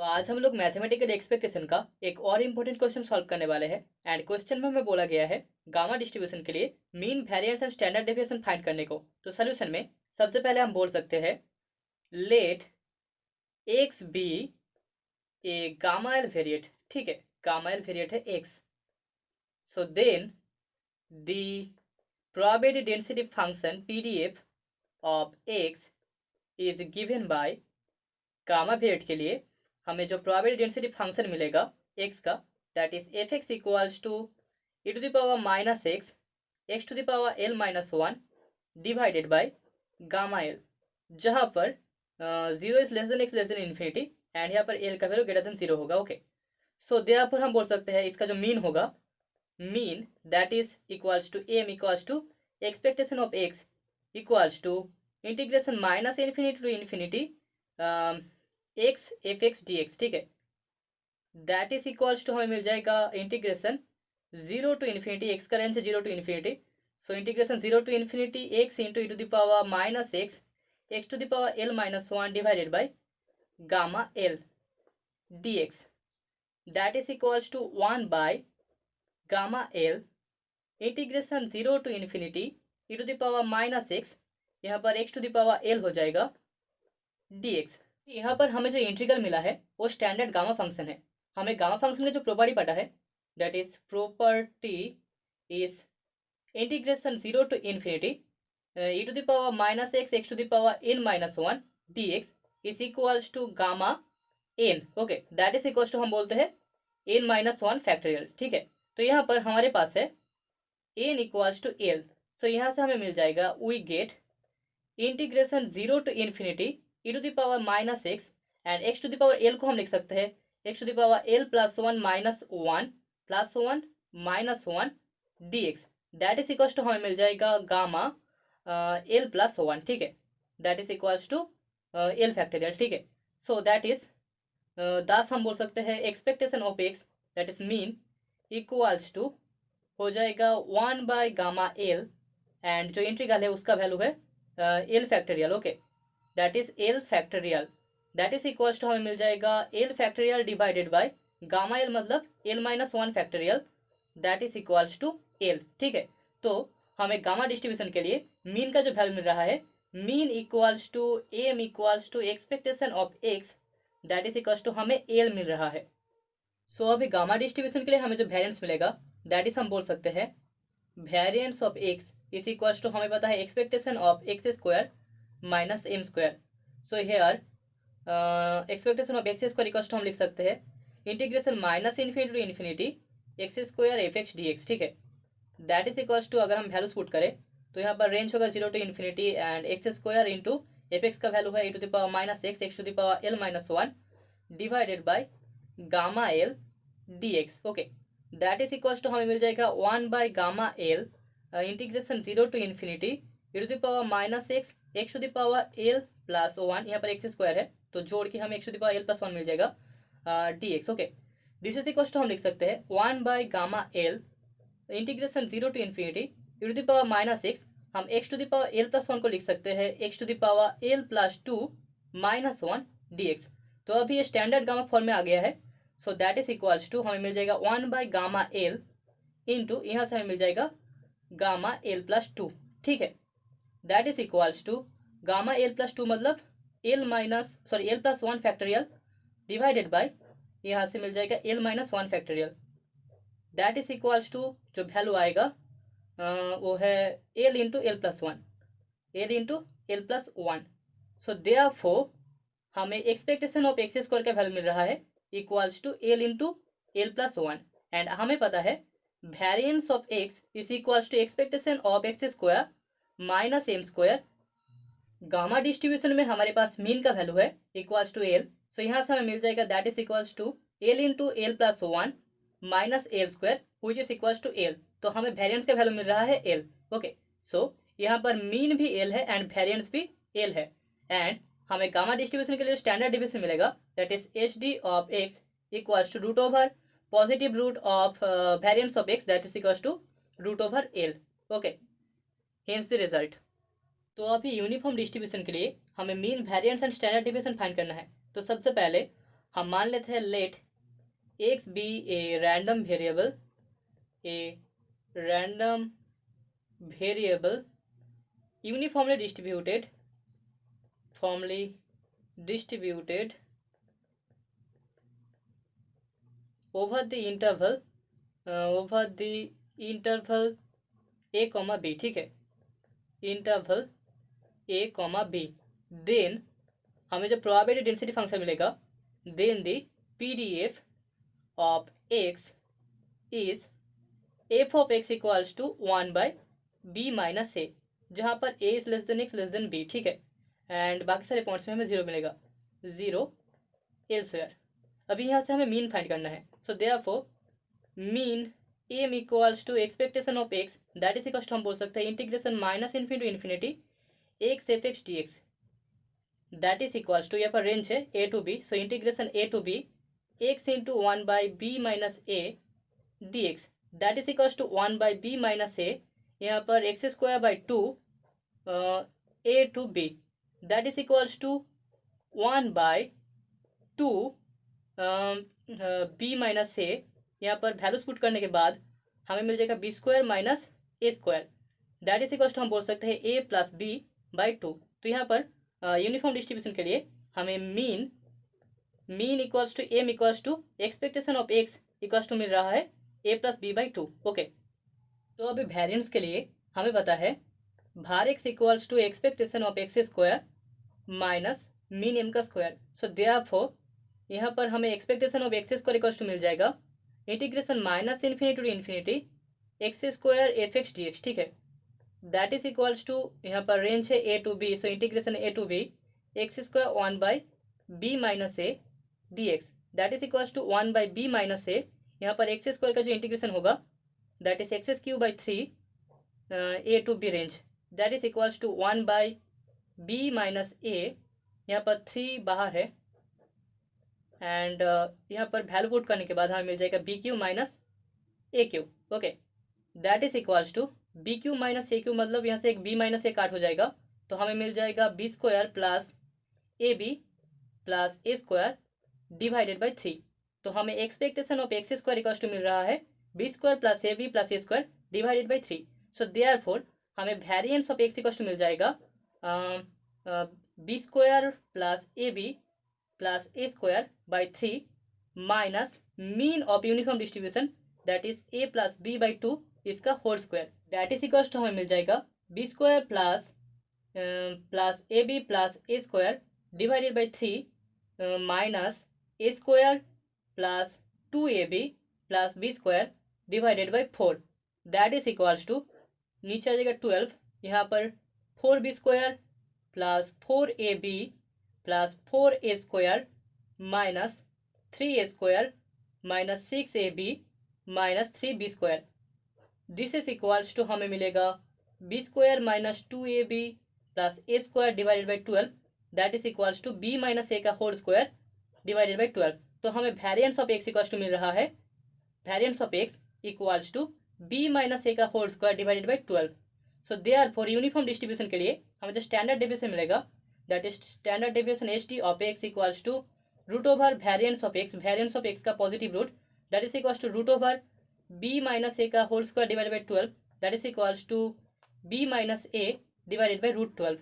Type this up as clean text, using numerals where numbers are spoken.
आज हम लोग मैथमेटिकल एक्सपेक्टेशन का एक और इम्पोर्टेंट क्वेश्चन सॉल्व करने वाले हैं। एंड क्वेश्चन में हमें बोला गया है गामा डिस्ट्रीब्यूशन के लिए mean variance and standard deviation find करने को। तो सोल्यूशन में सबसे पहले हम बोल सकते हैं let x be a gamma l variate. ठीक है, गामा एल वेरिएट है x. So then the probability density function PDF of x is given by gamma variate के लिए हमें जो प्रोबेबिलिटी डेंसिटी फंक्शन मिलेगा एक्स का, that is f x equals to e to the power minus x to the power l minus one divided by gamma l, जहाँ पर zero is less then x less than infinity and यहाँ पर l का value greater than zero होगा। Okay, so therefore हम बोल सकते हैं इसका जो मीन होगा, mean that is equals to M equals to expectation of x equals to integration minus infinity to infinity x F x D x. ठीक है, दैट इज इक्वल्स टू हमें मिल जाएगा integration zero to infinity, x का range है zero to infinity, so integration zero to infinity x into e to the power minus x to the power l minus one divided by gamma l d x, that is equals to one by gamma L integration zero to infinity e to the power minus x, यहाँ पर x to the power l हो जाएगा D x. यहाँ पर हमें जो integral मिला है वो स्टैंडर्ड गामा फंक्शन है। हमें गामा फंक्शन का जो प्रॉपर्टी पता है, that is property is integration zero to infinity e to the power minus x to the power n minus one D x is equals to gamma n. Okay, that is equals to हम बोलते हैं N minus one factorial. ठीक है, तो यहाँ पर हमारे पास है n equals to l, so यहाँ से हमें मिल जाएगा we get integration zero to infinity e to the power minus x and x to the power l को हम लिख सकते हैं x to the power L plus one minus one minus one D x, that is equals to हमें मिल जाएगा gamma L plus one. ठीक है, that is equals to l factorial. ठीक है, सो दैट इज दास हम बोल सकते हैं expectation of x that is mean equals to हो जाएगा one by gamma L and जो इंटीग्रल है उसका वैल्यू है L factorial. Okay, that is L factorial, that is equals to हमें मिल जाएगा L factorial divided by gamma L मतलब L minus one factorial, that is equals to L. ठीक है, तो हमें गामा डिस्ट्रीब्यूशन के लिए मीन का जो वैल्यू मिल रहा है, mean equals to M equals to expectation of x, that is equals to हमें एल मिल रहा है। सो अभी गामा डिस्ट्रीब्यूशन के लिए हमें जो वेरिएंस मिलेगा, दैट इज हम बोल सकते हैं variance of x is equals to हमें पता है expectation of x square minus m square. So here expectation of x square equals to हम लिख सकते हैं integration minus infinity to infinity x square F x D x. ठीक है, that is equals to अगर हम वैल्यूज पुट करें तो यहाँ पर रेंज होगा zero to infinity and x square into f x का वैल्यू है e to the power minus x to the power l minus one divided by gamma l d x. Okay, that is equals to हमें मिल जाएगा one by gamma L integration zero to infinity e to the power minus x to the power L plus one, यहाँ पर x square है तो जोड़ के हमें X to the power L plus one मिल जाएगा D x. Okay, this is equals to हम लिख सकते हैं one by gamma L integration zero to infinity e to the power minus X, हम X to the power L plus one को लिख सकते हैं x to the power L plus two minus one D X. तो अभी ये standard gamma form में आ गया है, so that is equals to हमें मिल जाएगा one by gamma l into यहाँ से हमें मिल जाएगा गामा एल प्लस टू। ठीक है, that is equals to gamma L plus two मतलब L plus one factorial divided by यहाँ से मिल जाएगा L minus one factorial, that is equals to जो वैल्यू आएगा वो है L into L plus one, L into L plus one. So therefore हमें एक्सपेक्टेशन ऑफ एक्स स्क्वायर का वैल्यू मिल रहा है equals to L into L plus one and हमें पता है variance of x is equals to expectation of x square minus m square. Gamma distribution में हमारे पास मीन का वैल्यू है इक्वल्स टू एल, सो यहाँ से हमें मिल जाएगा that is equals to L into L plus one minus l square which is equals to l, तो हमें वेरिएंस का वैल्यू मिल रहा है एल। ओके, सो यहाँ पर मीन भी एल है एंड वेरिएंस भी एल है एंड हमें गामा डिस्ट्रीब्यूशन के लिए स्टैंडर्ड डिवीजन मिलेगा that is h d of x equals to root over positive root of variance of x that is equals to root over l. Okay, hence the result. तो अभी uniform distribution के लिए हमें mean variance and standard division find करना है। तो सबसे पहले हम मान लेते हैं let x be a random variable uniformly distributed over the interval a comma b, ठीक है, interval a comma b, then हमें जो प्रोबेबिलिटी डेंसिटी फंक्शन मिलेगा, then the PDF of x is f of x equals to 1 by b minus a, जहाँ पर a is less than x less than b, ठीक है, and बाकी सारे points में हमें 0 मिलेगा, 0 एल्सवेयर। अभी यहाँ से हमें मीन फाइंड करना है, so therefore mean M equals to expectation of x, that is equals to हम बोल सकते हैं integration minus infinity to infinity x F x D x, that is equals to, यहाँ पर रेंज है ए to B, so integration A to B X into 1 by B minus A D x, that is equals to 1 by B minus ए, यहाँ पर x square by 2 A to B, that is equals to 1 by 2 B minus ए, यहाँ पर values put करने के बाद हमें मिल जाएगा b square minus a square, that is equals to हम बोल सकते हैं ए प्लस बी बाई 2। तो यहाँ पर यूनिफॉर्म डिस्ट्रीब्यूशन के लिए हमें mean equals to M equals to expectation of x equals to मिल रहा है A plus B by 2। Okay, तो अभी वेरिएंस के लिए हमें पता है var X equals to expectation of x square minus mean M का स्क्वायर, सो देयरफॉर यहाँ पर हमें expectation of x square equals to मिल जाएगा integration minus infinity to infinity x square F x D x, ठीक है, that is equals to, यहाँ पर रेंज है ए to B, so integration A to B x square 1 by B minus A D x, that is equals to 1 by B minus ए, यहाँ पर x square का जो integration होगा that is x cube by 3 a to b range, that is equals to 1 by B minus ए, यहाँ पर 3 बाहर है, and यहाँ पर वैल्यू पुट करने के बाद हमें मिल जाएगा b cube minus a cube. Okay, that is equals to b cube minus a cube, मतलब यहाँ से एक बी माइनस ए काट हो जाएगा, तो हमें मिल जाएगा b square plus a b plus a square divided by 3। तो हमें expectation of x square equals to मिल रहा है b square plus a b plus a square divided by 3। So therefore हमें variance of x equals to मिल जाएगा b square plus a b plus a square by 3 minus mean of uniform distribution that is a plus B by 2 इसका whole square, that is equals to हमें मिल जाएगा b square plus a b plus a square divided by 3 minus a square plus 2ab plus b square divided by 4, that is equals to, नीचे आ जाएगा 12, यहाँ पर 4b square plus 4ab plus 4a square minus 3a square minus 6ab minus 3b square, this is equals to हमें मिलेगा b square minus 2ab plus a square divided by 12, that is equals to b minus a का whole square divided by 12। तो हमें variance of x equals to मिल रहा है variance of x equals to b minus a का whole square divided by 12। So therefore uniform distribution के लिए हमें जो स्टैंडर्ड डेविएशन मिलेगा that is standard deviation h t of x equals to root over variance of x का positive root that is equals to root over b minus a का whole square divided by 12 that is equals to b minus a divided by root 12।